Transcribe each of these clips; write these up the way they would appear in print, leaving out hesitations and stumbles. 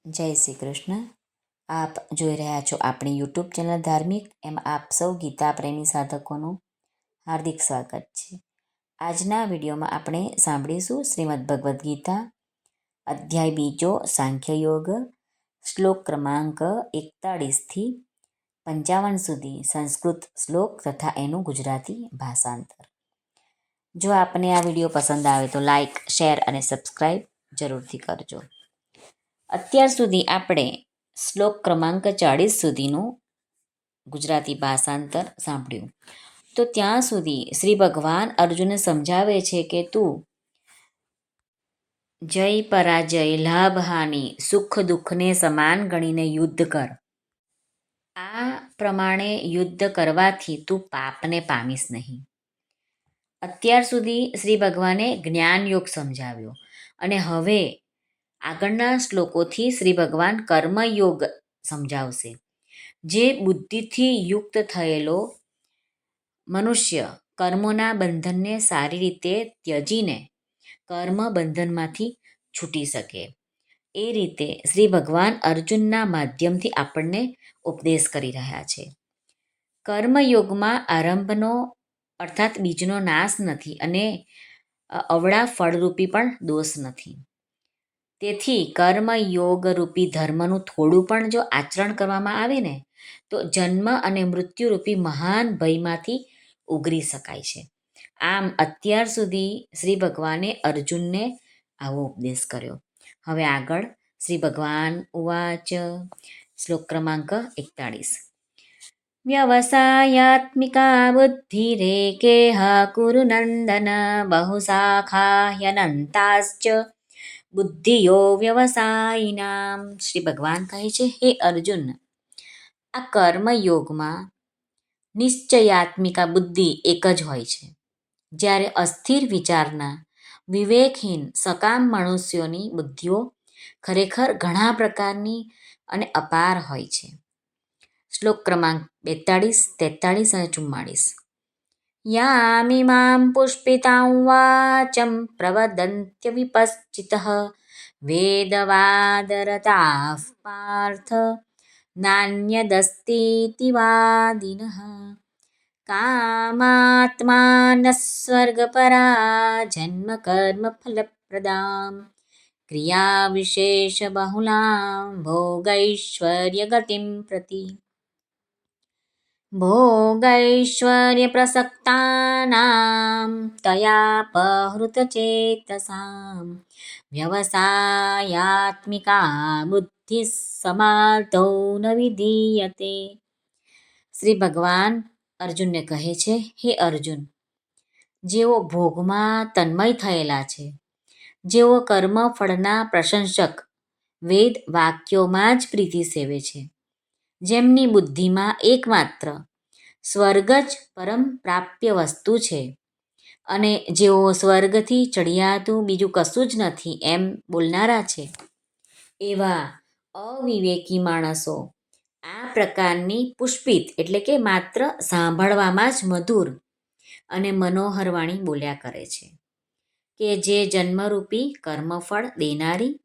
જય શ્રી કૃષ્ણ. આપ જોઈ રહ્યા છો આપણી યુટ્યુબ ચેનલ ધાર્મિક. એમાં આપ સૌ ગીતા પ્રેમી સાધકોનું હાર્દિક સ્વાગત છે. આજના વિડીયોમાં આપણે સાંભળીશું શ્રીમદ્ ભગવદ્ ગીતા અધ્યાય બીજો સાંખ્ય યોગ, શ્લોક ક્રમાંક 41થી 55 સુધી સંસ્કૃત શ્લોક તથા એનું ગુજરાતી ભાષાંતર. જો આપને આ વિડીયો પસંદ આવે તો લાઈક, શેર અને સબસ્ક્રાઈબ જરૂરથી કરજો. અત્યાર સુધી આપણે શ્લોક ક્રમાંક 40 સુધીનું ગુજરાતી ભાષાંતર સાંભળ્યું. તો ત્યાં સુધી શ્રી ભગવાન અર્જુનને સમજાવે છે કે તું જય પરાજય, લાભ હાનિ, સુખ દુઃખને સમાન ગણીને યુદ્ધ કર. આ પ્રમાણે યુદ્ધ કરવાથી તું પાપને પામીશ નહીં. અત્યાર સુધી શ્રી ભગવાને જ્ઞાન યોગ સમજાવ્યો અને હવે આગળના શ્લોકોથી શ્રી ભગવાન કર્મયોગ સમજાવશે. જે બુદ્ધિથી યુક્ત થયેલો મનુષ્ય કર્મોના બંધનને સારી રીતે ત્યજીને કર્મ બંધનમાંથી છૂટી શકે. એ રીતે શ્રી ભગવાન અર્જુનના માધ્યમથી આપણને ઉપદેશ કરી રહ્યા છે. કર્મયોગમાં આરંભનો અર્થાત બીજનો નાશ નથી અને અવળા ફળરૂપી પણ દોષ નથી. તેથી કર્મયોગરૂપી ધર્મનું થોડું પણ જો આચરણ કરવામાં આવે ને તો જન્મ અને મૃત્યુરૂપી મહાન ભયમાંથી ઉગરી શકાય છે. આમ અત્યાર સુધી શ્રી ભગવાને અર્જુનને આવો ઉપદેશ કર્યો. હવે આગળ શ્રી ભગવાન ઉવાચ. શ્લોક ક્રમાંક 41. વ્યવસાયાત્મિકા બુદ્ધિરેકેહ કુરુ નંદન બહુશાખા હ્યનંતાશ્ચ બુદ્ધિયો વ્યવસાયિનામ. શ્રી ભગવાન કહે છે, હે અર્જુન, આ કર્મયોગમાં નિશ્ચયાત્મિકા બુદ્ધિ એક જ હોય છે. જ્યારે અસ્થિર વિચારના વિવેકહીન સકામ મનુષ્યોની બુદ્ધિઓ ખરેખર ઘણા પ્રકારની અને અપાર હોય છે. શ્લોક ક્રમાંક 42, 43 અને 44. યામિમાં પુષ્પિતાં વાચમ પ્રવદન્ત્ય વિપશ્ચિતઃ વેદવાદરતાઃ પાર્થ નાન્યદસ્તીતિ વાદિનઃ કામાત્માનઃ સ્વર્ગપરા જન્મ કર્મ ફલપ્રદાં ક્રિયા વિશેષ બહુલાં ભોગૈશ્વર્ય ગતિં પ્રતિ ભોગૈશ્વર્ય પ્રસક્તાનાં તયાપહૃત ચેતસાં વ્યવસાયાત્મિકા બુદ્ધિ સમાર્થો ન વિધીયતે. શ્રી ભગવાન અર્જુનને કહે છે, હે અર્જુન, જેઓ ભોગમાં તન્મય થયેલા છે, જેઓ કર્મફળના પ્રશંસક વેદ વાક્યોમાં જ પ્રીતિ સેવે છે, જેમની બુદ્ધિમાં એકમાત્ર સ્વર્ગ જ પરમ પ્રાપ્ય વસ્તુ છે અને જેઓ સ્વર્ગથી ચડિયાતું બીજું કશું જ નથી એમ બોલનારા છે, એવા અવિવેકી માણસો આ પ્રકારની પુષ્પિત એટલે કે માત્ર સાંભળવામાં જ મધુર અને મનોહર વાણી બોલ્યા કરે છે કે જે જન્મરૂપી કર્મફળ દેનારી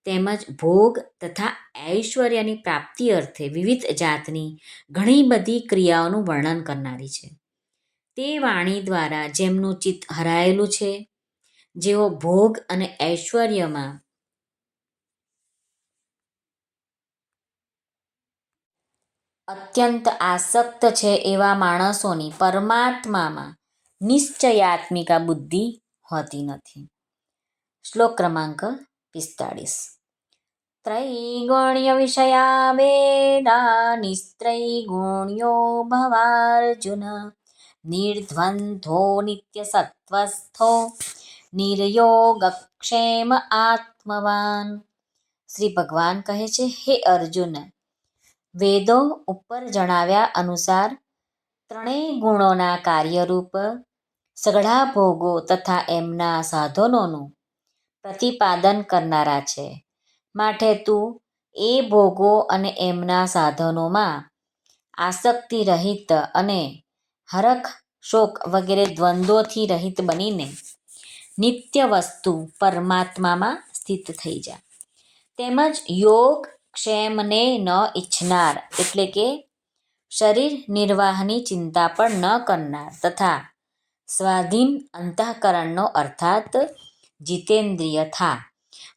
તેમજ ભોગ તથા ઐશ્વર્યની પ્રાપ્તિ અર્થે વિવિધ જાતની ઘણી બધી ક્રિયાઓનું વર્ણન કરનારી છે. તે વાણી દ્વારા જેમનું ચિત્ત હરાયેલું છે, જેઓ ભોગ અને ઐશ્વર્યમાં અત્યંત આસક્ત છે, એવા માણસોની પરમાત્મામાં નિશ્ચયાત્મિકા બુદ્ધિ હોતી નથી. શ્લોક ક્રમાંક 45. ત્રૈગુણ્ય વિષયા વેદા નિસ્ત્રૈગુણ્યો ભવાર્જુન નિર્દ્વંદ્વો નિત્યસત્વસ્થો નિર્યોગક્ષેમ આત્મવાન. શ્રી ભગવાન કહે છે, હે અર્જુન, વેદો ઉપર જણાવ્યા અનુસાર ત્રણેય ગુણોના કાર્યરૂપ સઘળા ભોગો તથા એમના સાધનોનું પ્રતિપાદન કરનારા છે. માટે તું એ ભોગો અને એમના સાધનોમાં આસક્તિ રહિત અને હરખ શોક વગેરે દ્વંદ્વોથી રહિત બનીને નિત્ય વસ્તુ પરમાત્મામાં સ્થિત થઈ જા. તેમજ યોગ ક્ષેમને ન ઈચ્છનાર એટલે કે શરીર નિર્વાહની ચિંતા પણ ન કરનાર તથા સ્વાધીન અંતઃકરણનો અર્થાત જીતેન્દ્રિય થા.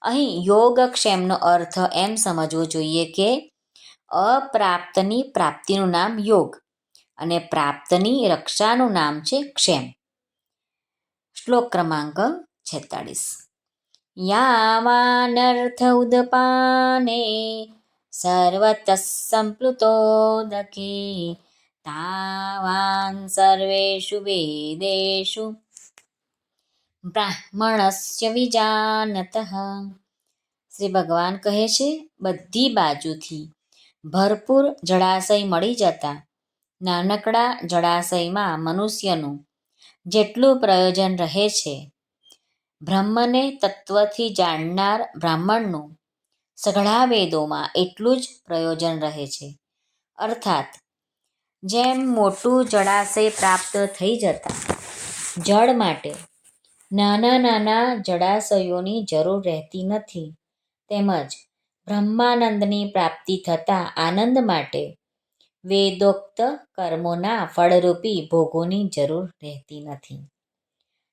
અહીં યોગક્ષેમનો અર્થ એમ સમજવો જોઈએ કે અપ્રાપ્તની પ્રાપ્તિનું નામ યોગ અને પ્રાપ્તની રક્ષાનું નામ છે ક્ષેમ. શ્લોક ક્રમાંક 46. યાવાનર્થ ઉદપાને સર્વતઃ સંપ્લુતોદકે તાવાન સર્વેષુ વેદેષુ બ્રાહ્મણસ્ય વિજાનતઃ. શ્રી ભગવાન કહે છે, બધી બાજુથી ભરપૂર જળાશય મળી જતા નાનકડા જળાશયમાં મનુષ્યનું જેટલું પ્રયોજન રહે છે, બ્રહ્મને તત્વથી જાણનાર બ્રાહ્મણનું સઘળા વેદોમાં એટલું જ પ્રયોજન રહે છે. અર્થાત જેમ મોટું જળાશય પ્રાપ્ત થઈ જતા જળ માટે નાના નાના જળાશયોની જરૂર રહેતી નથી, તેમજ બ્રહ્માનંદની પ્રાપ્તિ થતા આનંદ માટે વેદોક્ત કર્મોના ફળરૂપી ભોગોની જરૂર રહેતી નથી.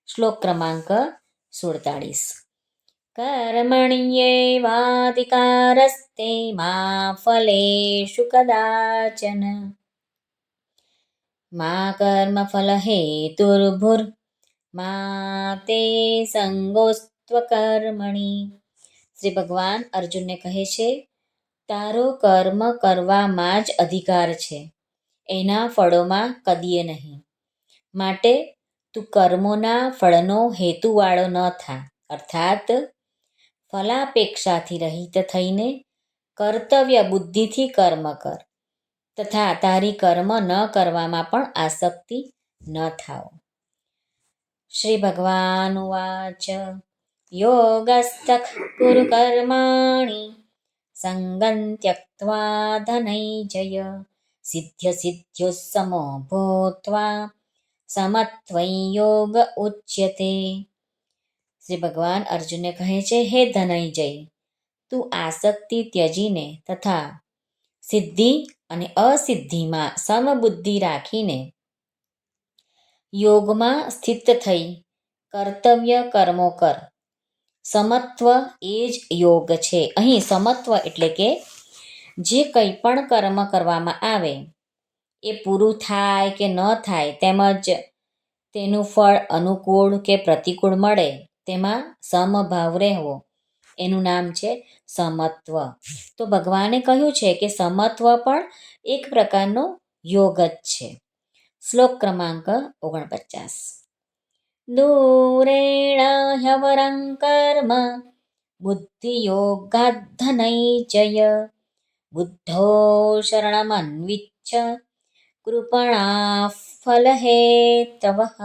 શ્લોક ક્રમાંક 47. કર્મણ્યેવાધિકારસ્તે મા ફલેષુ કદાચન મા કર્મફલહેતુર્ભુર્મા તે સંગોસ્ત્વકર્મણિ. શ્રી ભગવાન અર્જુનને કહે છે, તારો કર્મ કરવામાં જ અધિકાર છે, એના ફળોમાં કદીએ નહીં. માટે તું કર્મોના ફળનો હેતુવાળો ન થા, અર્થાત ફલાપેક્ષાથી રહિત થઈને કર્તવ્ય બુદ્ધિથી કર્મ કર તથા તારી કર્મ ન કરવામાં પણ આસક્તિ ન થાવ. શ્રી ભગવાન ઉવાચ યોગસ્થઃ કુરુ કર્માણિ સંગં ત્યક્ત્વા ધનંજય સિદ્ધ્યસિદ્ધ્યોઃ સમો ભૂત્વા સમત્વં યોગ ઉચ્યતે. શ્રી ભગવાન અર્જુનને કહે છે, હે ધનંજય, તું આસક્તિ ત્યજીને તથા સિદ્ધિ અને અસિદ્ધિમાં સમબુદ્ધિ રાખીને યોગમાં સ્થિત થઈ કર્તવ્ય કર્મો કર. સમત્વ એ જ યોગ છે. અહીં સમત્વ એટલે કે જે કંઈ પણ કર્મ કરવામાં આવે એ પૂરું થાય કે ન થાય તેમજ તેનું ફળ અનુકૂળ કે પ્રતિકૂળ મળે તેમાં સમભાવ રહેવો એનું નામ છે સમત્વ. તો ભગવાને કહ્યું છે કે સમત્વ પણ એક પ્રકારનો યોગ જ છે. શ્લોક ક્રમાંક 49. દૂરેણ હ્યવરં કર્મ બુદ્ધિયોગાદ્ ધનંજય બુદ્ધો શરણમન્વિચ્છ કૃપણાઃ ફલહેતવઃ.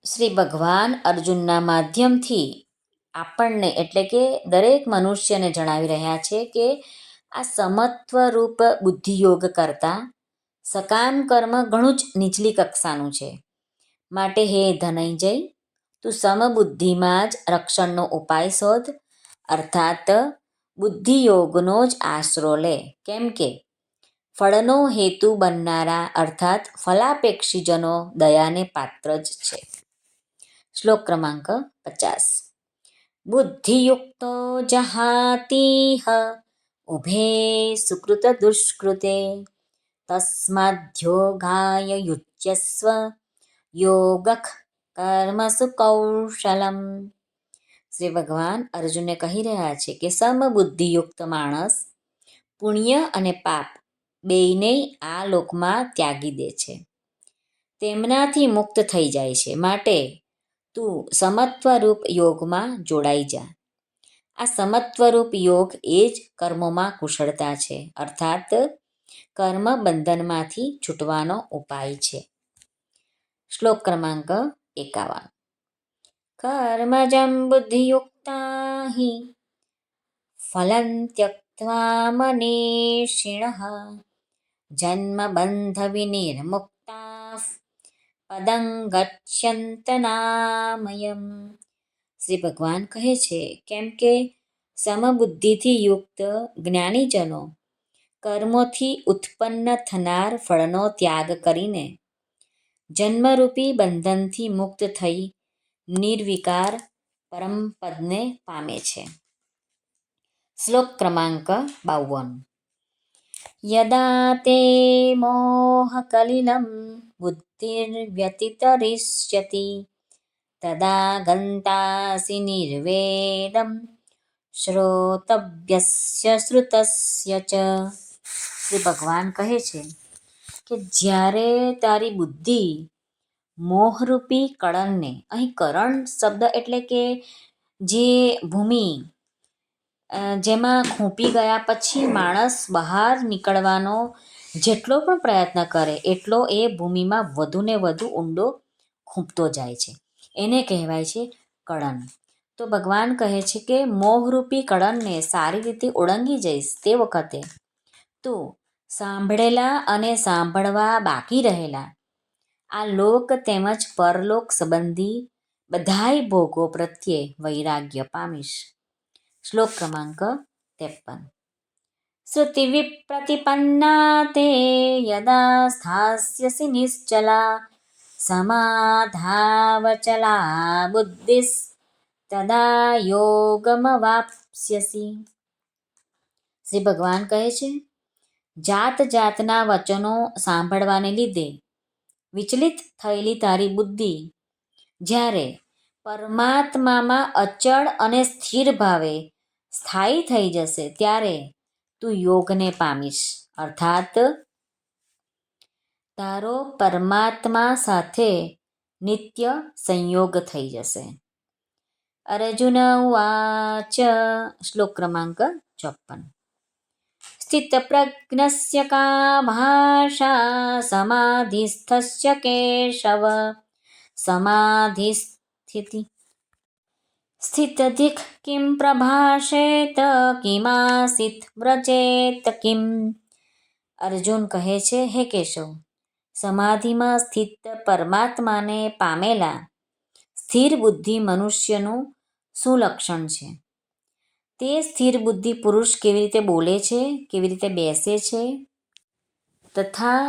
શ્રી ભગવાન અર્જુનના માધ્યમથી આપણને એટલે કે દરેક મનુષ્યને જણાવી રહ્યા છે કે આ સમત્વરૂપ બુદ્ધિયોગ કરતાં સકામ કર્મ ઘણું જ નીચલી કક્ષાનું છે. માટે હે ધનંજય, તું સમબુદ્ધિમાં જ રક્ષણનો ઉપાય શોધ, અર્થાત બુદ્ધિયોગનો જ આશરો લે. કેમ કે ફળનો હેતુ બનનારા અર્થાત ફલાપેક્ષીજનો દયાને પાત્ર જ છે. શ્લોક ક્રમાંક 50. બુદ્ધિયુક્તો જહાતીહ ઉભે સુકૃત દુષ્કૃતે તસ્માદ્યોગાય યુજ્યસ્વ યોગઃ કર્મસુ કૌશલમ. શ્રી ભગવાન અર્જુનને કહી રહ્યા છે કે સમબુદ્ધિયુક્ત માણસ પુણ્ય અને પાપ બેયનેય આ લોકમાં ત્યાગી દે છે, તેમનાથી મુક્ત થઈ જાય છે. માટે તું સમત્વરૂપ યોગમાં જોડાઈ જા. આ સમત્વરૂપ યોગ એ જ કર્મોમાં કુશળતા છે, અર્થાત કર્મ બંધનમાંથી છૂટવાનો ઉપાય છે. શ્લોક ક્રમાંક 51. કર્મજં બુદ્ધિયુક્તા હિ ફલં ત્યક્ત્વા મનીષિણઃ જન્મબંધ વિનિર્મુક્તાઃ પદં ગચ્છન્ત નામયમ. શ્રી ભગવાન કહે છે, કેમ કે સમબુદ્ધિથી યુક્ત જ્ઞાનીજનો કર્મોથી ઉત્પન્ન થનાર ફળનો ત્યાગ કરીને જન્મરૂપી બંધનથી મુક્ત થઈ નિર્વિકાર પરમપદને પામે છે. શ્લોક ક્રમાંક 52. યદા તે મોહકલિલં બુદ્ધિર્વ્યતિતરિષ્યતિ તદા ગંતાસિ નિર્વેદં શ્રોતવ્યસ્ય શ્રુતસ્ય ચ. શ્રી ભગવાન કહે છે કે જ્યારે તારી બુદ્ધિ મોહરૂપી કળણને, અહીં કરણ શબ્દ એટલે કે જે ભૂમિ જેમાં ખૂંપી ગયા પછી માણસ બહાર નીકળવાનો જેટલો પણ પ્રયત્ન કરે એટલો એ ભૂમિમાં વધુને વધુ ઊંડો ખૂંપતો જાય છે, એને કહેવાય છે કળણ. તો ભગવાન કહે છે કે મોહરૂપી કળણને સારી રીતે ઓળંગી જઈશ તે વખતે તું સાંભળેલા અને સાંભળવા બાકી રહેલા આ લોક તેમજ પરલોક સંબંધી બધાય ભોગો પ્રત્યે વૈરાગ્ય પામીશ. શ્લોક ક્રમાંક 53. શ્રુતિવિપ્રતિપન્ના તે યદા સ્થાસ્યસि નિશ્ચલા સમાધાવચલા બુદ્ધિસ તદા યોગમવાપ્સ્યસી. શ્રી ભગવાન કહે છે જાત જાતના વચનો સાંભળવાને લીધે વિચલિત થયેલી તારી બુદ્ધિ જ્યારે પરમાત્મામાં અચળ અને સ્થિર ભાવે સ્થાયી થઈ જશે ત્યારે તું યોગને પામીશ, અર્થાત તારો પરમાત્મા સાથે નિત્ય સંયોગ થઈ જશે. અર્જુન ઉવાચ. શ્લોક ક્રમાંક 54. સ્થિતપ્રજ્ઞસ્ય કા ભાષા સમાધિસ્થસ્ય કેશવ સમાધિસ્થિતિ સ્થિતધિક કિમ પ્રભાષેત કિમાસિત વ્રજેત કિમ. અર્જુન કહે છે હે કેશવ, સમાધિમાં સ્થિત પરમાત્માને પામેલા સ્થિર બુદ્ધિ મનુષ્યનું શું લક્ષણ છે? તે સ્થિર બુદ્ધિ પુરુષ કેવી રીતે બોલે છે, કેવી રીતે બેસે છે તથા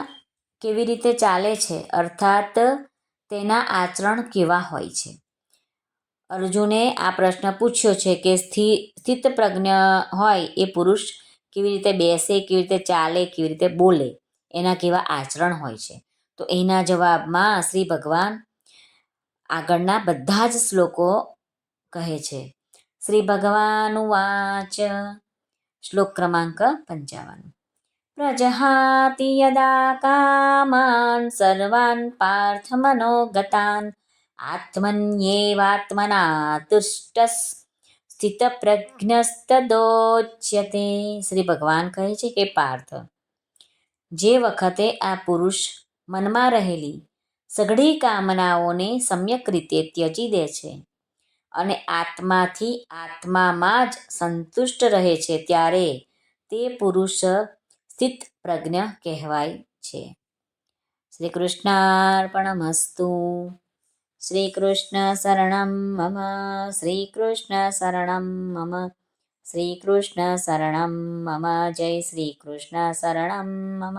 કેવી રીતે ચાલે છે, અર્થાત તેના આચરણ કેવા હોય છે? અર્જુને આ પ્રશ્ન પૂછ્યો છે કે સ્થિતપ્રજ્ઞ હોય એ પુરુષ કેવી રીતે બેસે, કેવી રીતે ચાલે, કેવી રીતે બોલે, એના કેવા આચરણ હોય છે? તો એના જવાબમાં શ્રી ભગવાન આગળના બધા જ શ્લોકો કહે છે. શ્રી ભગવાન ઉવાચ. શ્લોક ક્રમાંક 55. પ્રજહાતિ યદા કામાન સર્વાન પાર્થ મનોગતાન આત્મન્યેવાત્મના તુષ્ટઃ સ્થિતપ્રજ્ઞસ્તદોચ્યતે. શ્રી ભગવાન કહે છે કે પાર્થ, જે વખતે આ પુરુષ મનમાં રહેલી સઘળી કામનાઓને સમ્યક રીતે ત્યજી દે છે અને આત્માથી આત્મામાં જ સંતુષ્ટ રહે છે ત્યારે તે પુરુષ સ્થિત પ્રજ્ઞ કહેવાય છે. શ્રી કૃષ્ણાર્પણમસ્તુ. શ્રી કૃષ્ણ શરણમ મમ. શ્રી કૃષ્ણ શરણમ મમ. શ્રી કૃષ્ણ શરણમ મમ. જય શ્રી કૃષ્ણ શરણમ મમ.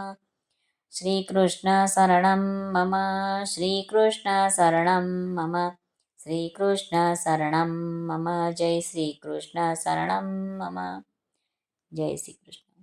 શ્રી કૃષ્ણ શરણમ મમ. શ્રી કૃષ્ણ શરણમ મમ. શ્રી કૃષ્ણ શરણમ મમ. જય શ્રી કૃષ્ણ શરણમ મમ. જય શ્રી કૃષ્ણ.